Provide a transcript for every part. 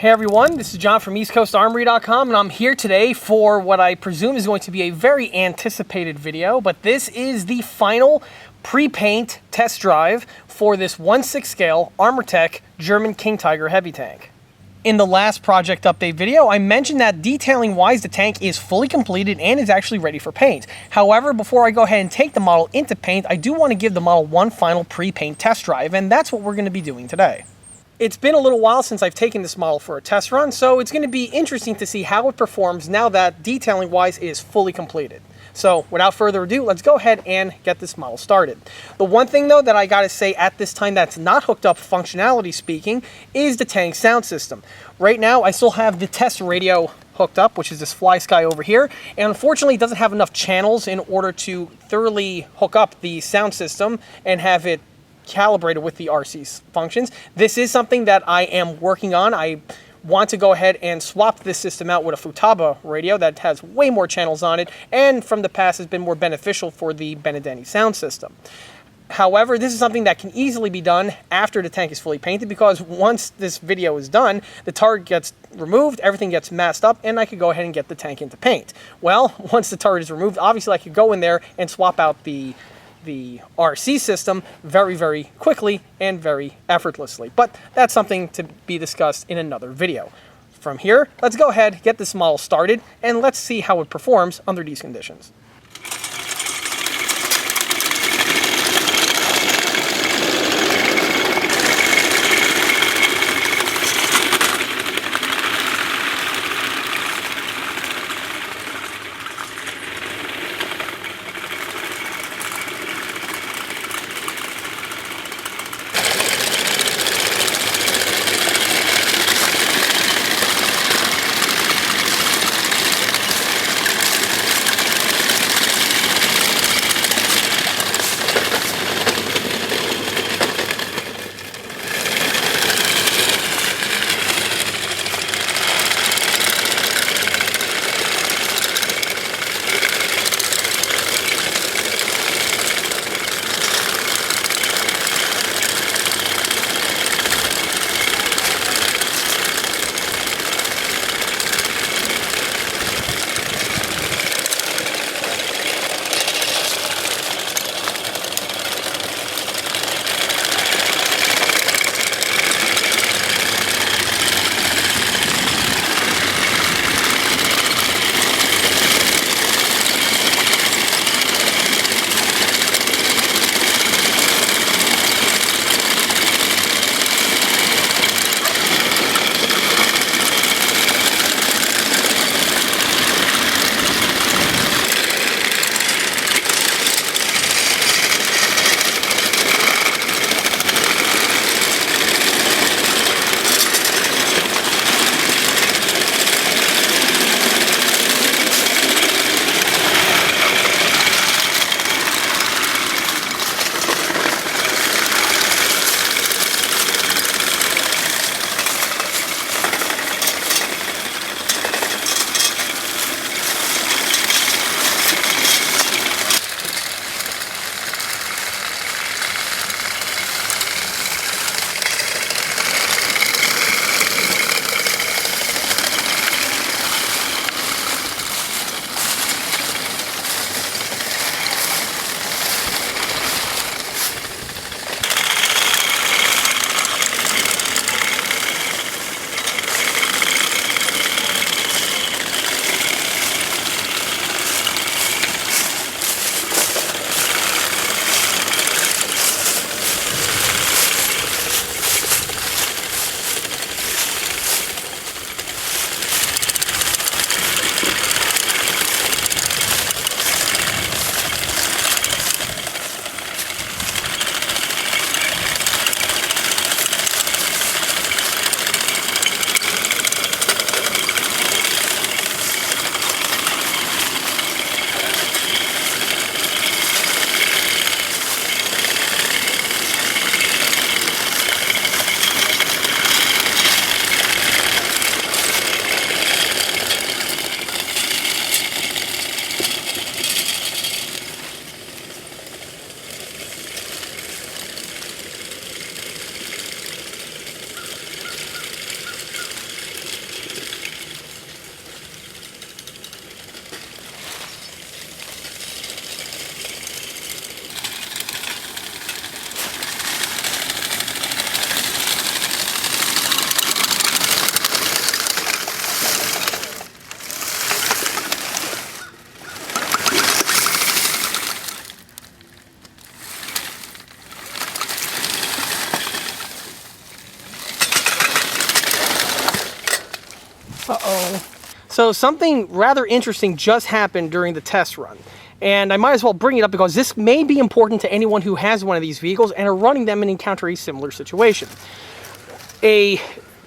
Hey everyone, this is John from EastCoastArmory.com, and I'm here today for what I presume is going to be a very anticipated video, but this is the final pre-paint test drive for this 1/6 scale Armortek German King Tiger heavy tank. In the last project update video, I mentioned that detailing wise the tank is fully completed and is actually ready for paint. However, before I go ahead and take the model into paint, I do want to give the model one final pre-paint test drive, and that's what we're going to be doing today. It's been a little while since I've taken this model for a test run, so it's going to be interesting to see how it performs now that detailing wise it is fully completed. So without further ado, let's go ahead and get this model started. The one thing though that I gotta say at this time that's not hooked up functionality speaking is the tank sound system. Right now I still have the test radio hooked up, which is this Fly Sky over here, and unfortunately it doesn't have enough channels in order to thoroughly hook up the sound system and have it calibrated with the RC functions. This is something that I am working on. I want to go ahead and swap this system out with a Futaba radio that has way more channels on it and from the past has been more beneficial for the Benedeni sound system. However, this is something that can easily be done after the tank is fully painted, because once this video is done, the turret gets removed, everything gets masked up, and I could go ahead and get the tank into paint. Well, once the turret is removed, obviously I could go in there and swap out the RC system very quickly and very effortlessly. But that's something to be discussed in another video. From here, let's go ahead, get this model started, and let's see how it performs under these conditions. So something rather interesting just happened during the test run. And I might as well bring it up because this may be important to anyone who has one of these vehicles and are running them and encounter a similar situation. A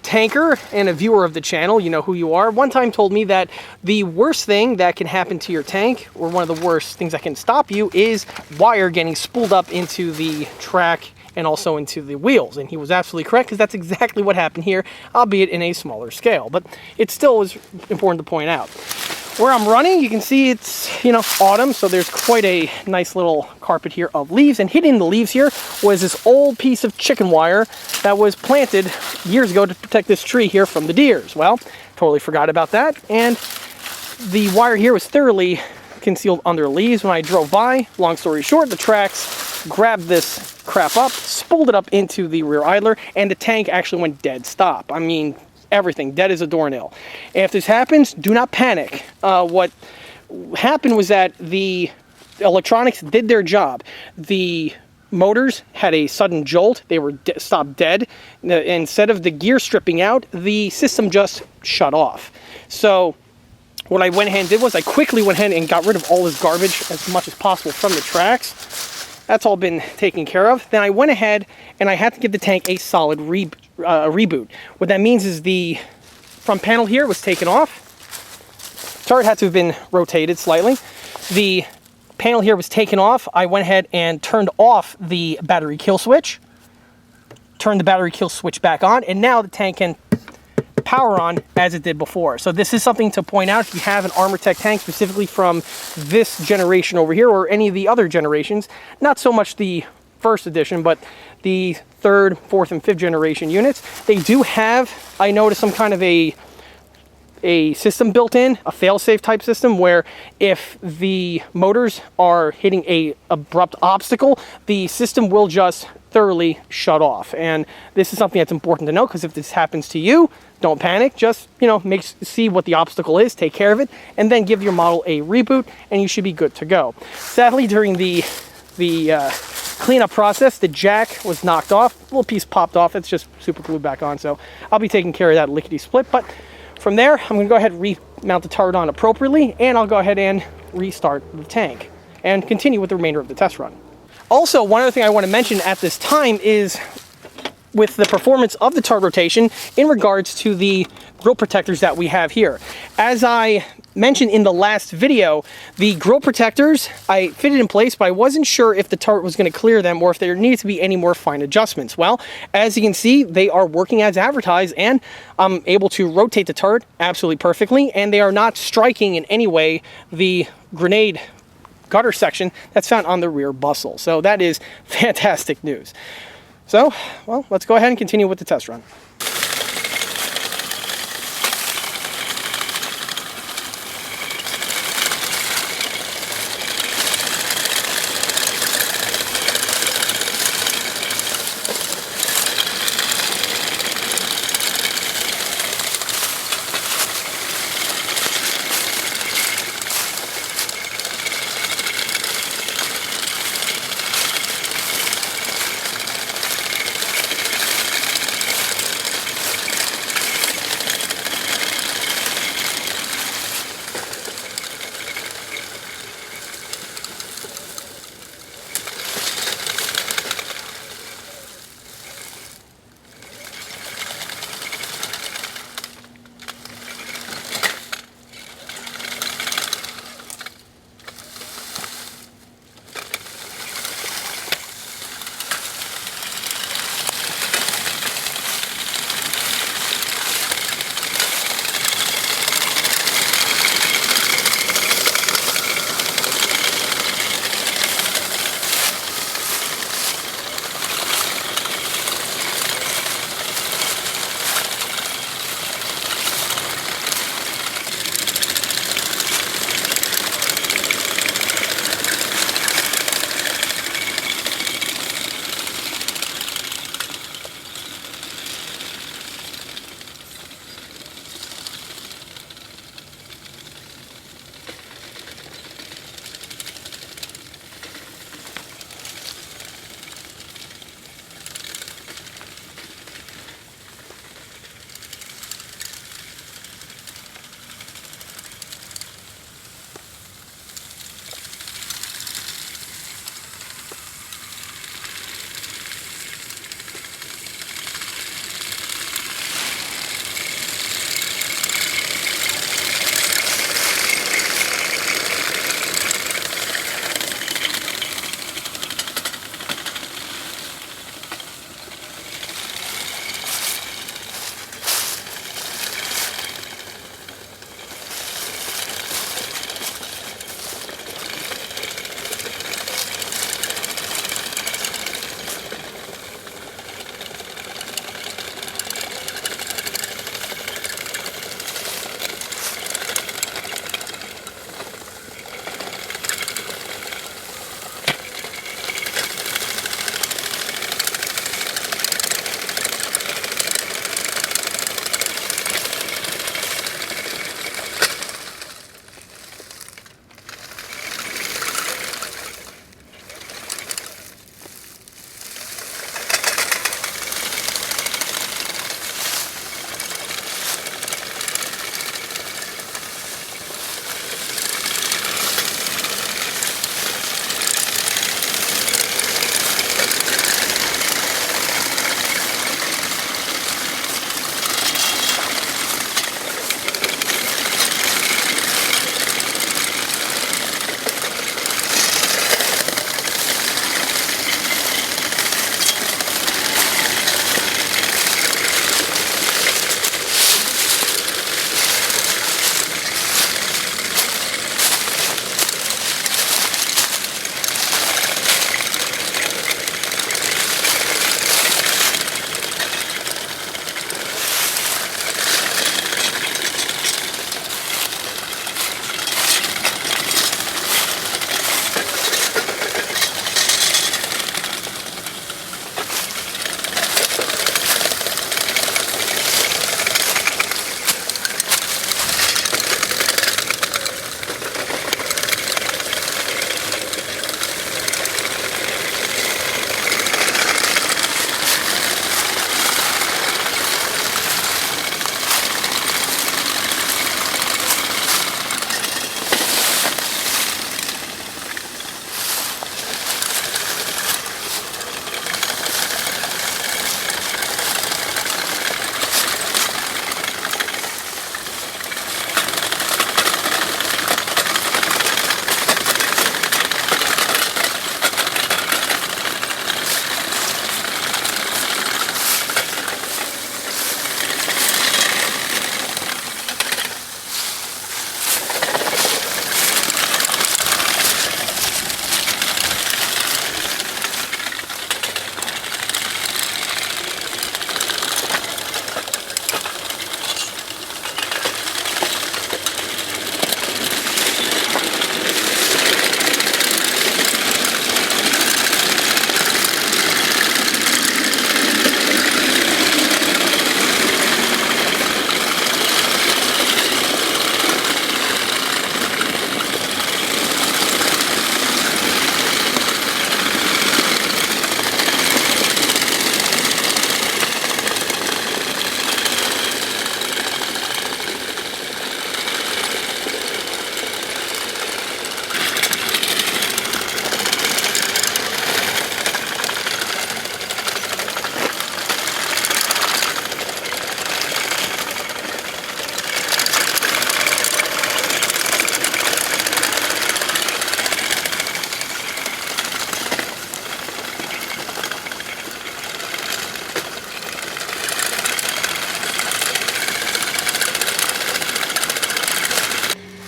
tanker and a viewer of the channel, you know who you are, one time told me that the worst thing that can happen to your tank, or one of the worst things that can stop you, is wire getting spooled up into the track and also into the wheels. And he was absolutely correct, because that's exactly what happened here, albeit in a smaller scale. But it still was important to point out. Where I'm running, you can see it's, you know, autumn, so there's quite a nice little carpet here of leaves, and hidden in the leaves here was this old piece of chicken wire that was planted years ago to protect this tree here from the deers. Well, totally forgot about that, and the wire here was thoroughly concealed under leaves. When I drove by, long story short, the tracks grabbed this crap up, spooled it up into the rear idler, and the tank actually went dead stop. I mean, everything dead as a doornail. If this happens, do not panic. What happened was that the electronics did their job. The motors had a sudden jolt. They were stopped dead. Instead of the gear stripping out, the system just shut off. So what I went ahead and did was I quickly went ahead and got rid of all this garbage as much as possible from the tracks. That's all been taken care of. Then I went ahead and I had to give the tank a solid reboot. What that means is the front panel here was taken off. Turret had to have been rotated slightly. The panel here was taken off. I went ahead and turned off the battery kill switch, turned the battery kill switch back on, and now the tank can power on as it did before. So this is something to point out if you have an Armortek tank, specifically from this generation over here or any of the other generations. Not so much the first edition, but the third, fourth, and fifth generation units. They do have, I noticed, some kind of a system built in, a fail-safe type system, where if the motors are hitting a abrupt obstacle, the system will just thoroughly shut off. And this is something that's important to know, because if this happens to you, don't panic. Just, you know, see what the obstacle is, take care of it, and then give your model a reboot, and you should be good to go. Sadly, during the cleanup process, the jack was knocked off. A little piece popped off. It's just super glued back on, so I'll be taking care of that lickety-split. But from there, I'm going to go ahead and remount the turret on appropriately, and I'll go ahead and restart the tank and continue with the remainder of the test run. Also, one other thing I want to mention at this time is with the performance of the turret rotation in regards to the grille protectors that we have here. As I mentioned in the last video, the grille protectors I fitted in place, but I wasn't sure if the turret was going to clear them or if there needed to be any more fine adjustments. Well, as you can see, they are working as advertised, and I'm able to rotate the turret absolutely perfectly, and they are not striking in any way the grenade gutter section that's found on the rear bustle. So that is fantastic news. So, well, let's go ahead and continue with the test run.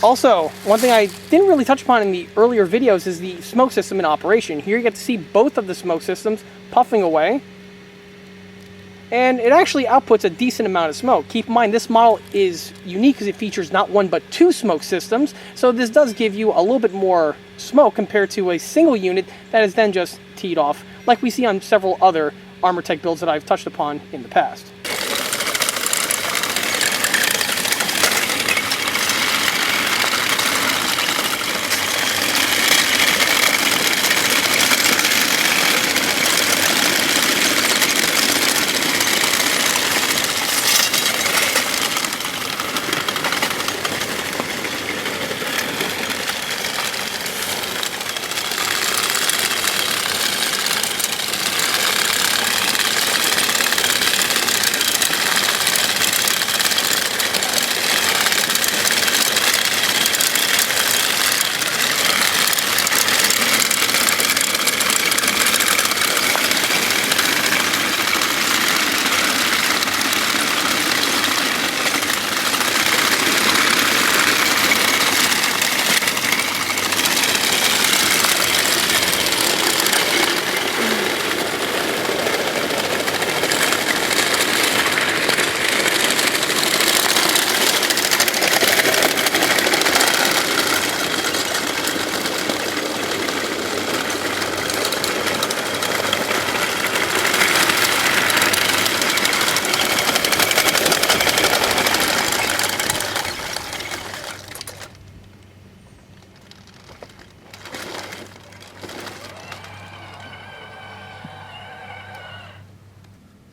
Also, one thing I didn't really touch upon in the earlier videos is the smoke system in operation. Here you get to see both of the smoke systems puffing away. And it actually outputs a decent amount of smoke. Keep in mind, this model is unique because it features not one but two smoke systems. So this does give you a little bit more smoke compared to a single unit that is then just teed off, like we see on several other Armortek builds that I've touched upon in the past.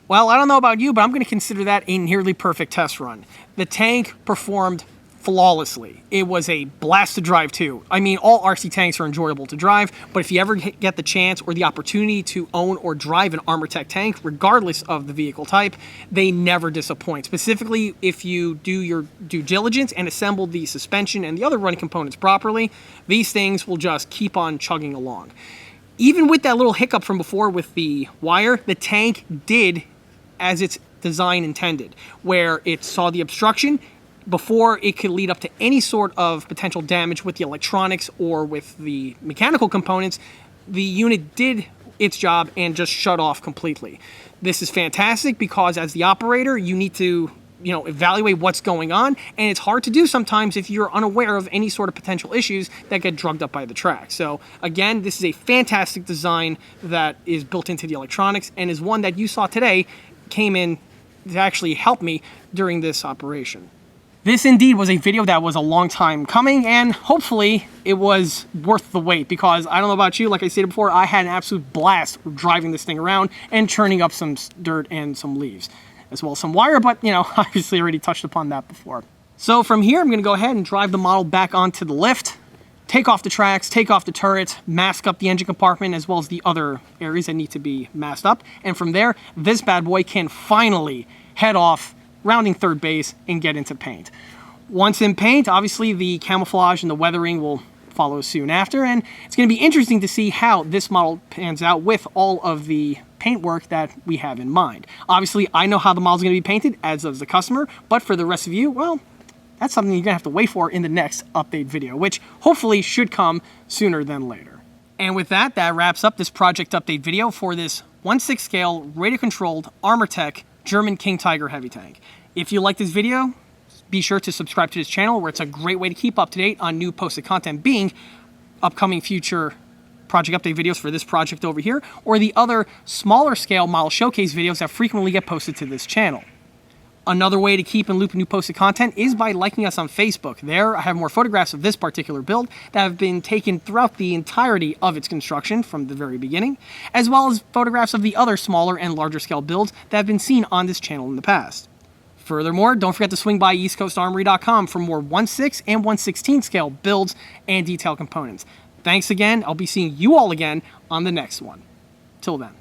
Well, I don't know about you, but I'm going to consider that a nearly perfect test run. The tank performed flawlessly. It was a blast to drive too. I mean, all RC tanks are enjoyable to drive, but if you ever get the chance or the opportunity to own or drive an Armortek tank, regardless of the vehicle type, they never disappoint. Specifically, if you do your due diligence and assemble the suspension and the other running components properly, these things will just keep on chugging along. Even with that little hiccup from before with the wire, the tank did as its design intended, where it saw the obstruction before it could lead up to any sort of potential damage with the electronics or with the mechanical components. The unit did its job and just shut off completely. This is fantastic because as the operator, you need to evaluate what's going on, and it's hard to do sometimes if you're unaware of any sort of potential issues that get drugged up by the track. So again, this is a fantastic design that is built into the electronics and is one that you saw today came in to actually help me during this operation. This indeed was a video that was a long time coming, and hopefully it was worth the wait, because I don't know about you, like I stated before, I had an absolute blast driving this thing around and churning up some dirt and some leaves, as well as some wire, but obviously already touched upon that before. So from here, I'm going to go ahead and drive the model back onto the lift, take off the tracks, take off the turret, mask up the engine compartment, as well as the other areas that need to be masked up. And from there, this bad boy can finally head off, rounding third base, and get into paint. Once in paint, obviously the camouflage and the weathering will follow soon after, and it's going to be interesting to see how this model pans out with all of the paint work that we have in mind. Obviously, I know how the model's going to be painted, as does the customer, but for the rest of you, well, that's something you're going to have to wait for in the next update video, which hopefully should come sooner than later. And with that, that wraps up this project update video for this 1/6 scale radio-controlled Armortek German King Tiger heavy tank. If you like this video, be sure to subscribe to this channel, where it's a great way to keep up to date on new posted content, being upcoming future project update videos for this project over here, or the other smaller scale model showcase videos that frequently get posted to this channel. Another way to keep in loop new posted content is by liking us on Facebook. There, I have more photographs of this particular build that have been taken throughout the entirety of its construction from the very beginning, as well as photographs of the other smaller and larger scale builds that have been seen on this channel in the past. Furthermore, don't forget to swing by eastcoastarmory.com for more 1/6 and 1/16 scale builds and detailed components. Thanks again. I'll be seeing you all again on the next one. Till then.